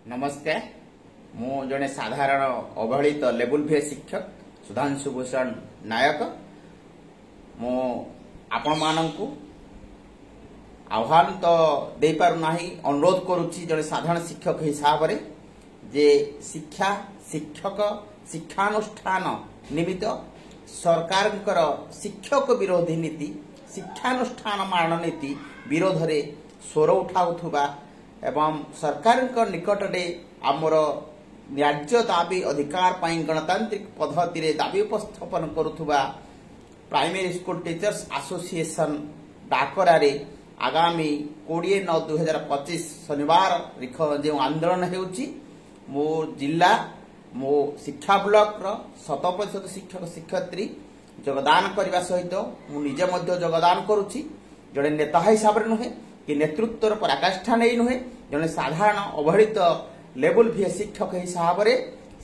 नमस्कार मु जड़े साधारण अवहेलित लेवल भे शिक्षक सुधांशु भूषण नायक मु आपण मानंकु आह्वान तो दे पारु नाही अनुरोध करुछि जड़े साधारण शिक्षक हिसाब रे जे शिक्षा शिक्षक शिक्षानुष्ठान निमित्त सरकार शिक्षक विरोधी नीति शिक्षानुष्ठान मारण नीति विरोध रे स्वर उठाउथुबा एवं सरकार निकट में आमर न्याय्य दाबी अधिकार पाई गणतांत्रिक पद्धति रे दाबी उपस्थापन करुथुबा प्राइमरी स्कूल टीचर्स एसोसिएशन डाकरा रे आगामी 20/9/2025 शनिवार जो आंदोलन हेउची मो जिला मो शिक्षा ब्लॉक रो 100% शिक्षक शिक्षयित्री योगदान करने सहित मु निजे मध्य योगदान करुची जड़े नेता हिसाब रे नुहे कि नेतृत्वर पराकाष्ठा नहीं नुहे जड़े साधारण अवहेलित लेवल भी शिक्षक हिसाब रे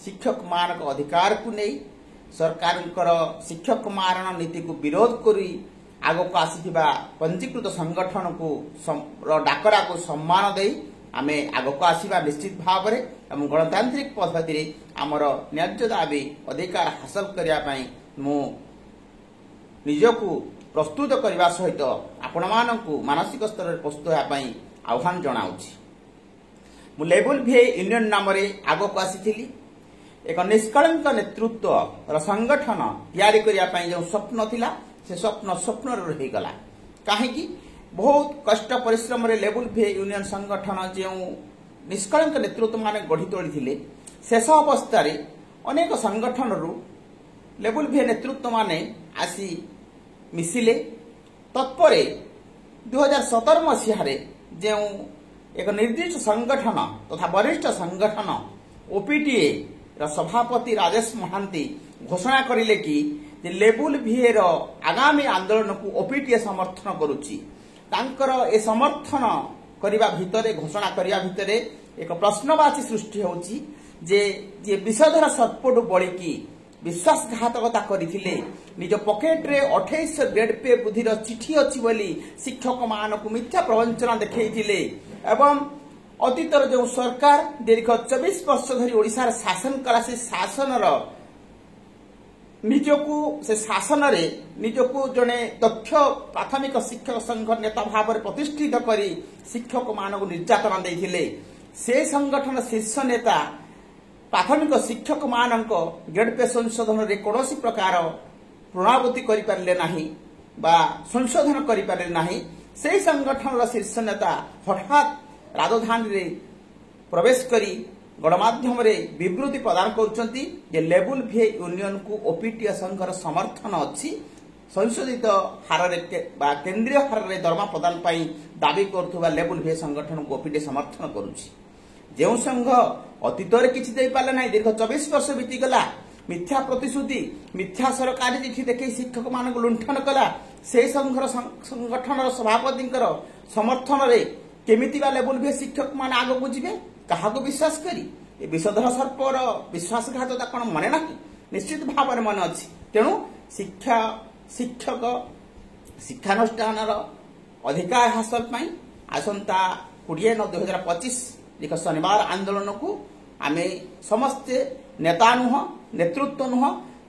शिक्षक मान अधिकार को नहीं सरकार शिक्षक मारण नीति को विरोध करी आग को आसीथिबा पंजीकृत संगठन को डाकरा को सम्मान दे आमे आग को आसीबा निश्चित भाव रे एवं गणतांत्रिक पद्धति रे आमर न्याय्य दाबी अधिकार हासिल करिया पई मु निजको प्रस्तुत करने सहित आपण मानकु मानसिक स्तर में प्रस्तुत होगापी आह्वान जनाऊँगी मु लेवल भी यूनियन नाम आग को आसी एक निष्कलंक नेतृत्व संगठन तैयारी करने जो स्वप्न थिला से स्वप्न रहीगला कहीं बहुत कष्ट परिश्रम लेवल भी यूनियन संगठन जो निष्कलंक नेतृत्व मान गढ़ी तोड़ी शेष अवस्था अनेक संगठन लेवल भी नेतृत्व माने आसी मिसिले तत्परे 2017 मसीह जो एक निर्दिष्ट संगठन तथा वरिष्ठ संगठन ओपीटीए सभापति राजेश महांती घोषणा करिले कि लेवल भीए आगामी आंदोलन को ओपीटीए समर्थन करुच्ची तांकर ए समर्थन करिबा भितरे घोषणा करिया भितरे एक प्रश्नवाची सृष्टि होची जे विषधर सर्पटू बळिकी विश्वासघातकता करथिले निज पॉकेट रे 28 ग्रेड पे बुद्धिर चिठी अछि बोली शिक्षक मानक मिथ्या प्रवंचना देखैथिले एवं अतीतर जो सरकार दीर्घ 24 वर्ष धरी ओडिसा शासन कला से शासनर निजको से शासन रे निजको जने दक्ष प्राथमिक शिक्षक संघ नेता भाव में प्रतिष्ठित करी शिक्षक मानक निर्यातना देथिले से संगठन शीर्ष नेता प्राथमिक शिक्षक मानक ग्रेड पे संशोधन रे कौन प्रकार पुनरावृत्ति करिपारले नाही बा संशोधन करिपारले नाही से संगठन शीर्ष नेता हठात राजधानी रे प्रवेश करी गणमाध्यम रे विवृत्ति प्रदान करुचंती जे लेवल भी यूनियन को ओपीटी संघर समर्थन अछि संशोधित हार रे बा केंद्रीय हार रे दरमा प्रदान पाई दाबी करथुबा लेवल भी संगठन को ओपीटी समर्थन करुछि जो संघ अतीत किसी दे पारे ना दीर्घ 24 वर्ष बीतीगला मिथ्या प्रतिश्रुति मिथ्या सरकारी चिठी देखे शिक्षक मान लुंठन कला से संघर संगठन सभापति समर्थन रे केमिति बा लेवल भी शिक्षक मान आग को जीवे क्या विश्वास करी ए विषधर सर्पर विश्वासघातता कौन मने ना निश्चित भाव में मन अच्छी तेणु शिक्षा शिक्षक शिक्षानुष्ठान अधिकार हासिल आसंता 20/9/2025 एक शनिवार आंदोलन को आमे समस्ते नेता नुह नेतृत्व नुह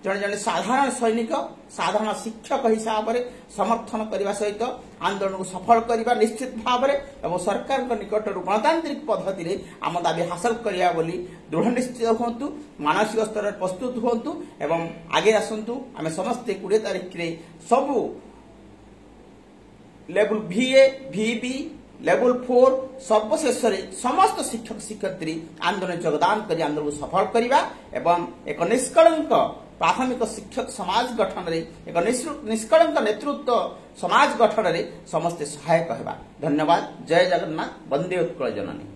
जड़े जड़े साधारण सैनिक साधारण शिक्षक हिसाब से समर्थन करने सहित आंदोलन को सफल करने निश्चित भाव में सरकार निकट गणतांत्रिक पद्धति रे आम दाबी हासिल करिया बोली दृढ़ निश्चित हूँ मानसिक स्तर में प्रस्तुत हूँ एवं आगे आसतु आम समस्ते 20 तारीख रे सबू लेवल VA VB लेवल 4 सर्वशेष समस्त शिक्षक शिक्षयित्री आंदोलन योगदान कर आंदोलन को सफल करने एवं एक निष्कलंक प्राथमिक शिक्षक समाज गठन रे एक निष्कलंक नेतृत्व समाज गठन रे समस्ते सहायक हेबा। धन्यवाद। जय जगन्नाथ। वंदे उत्कल जननी।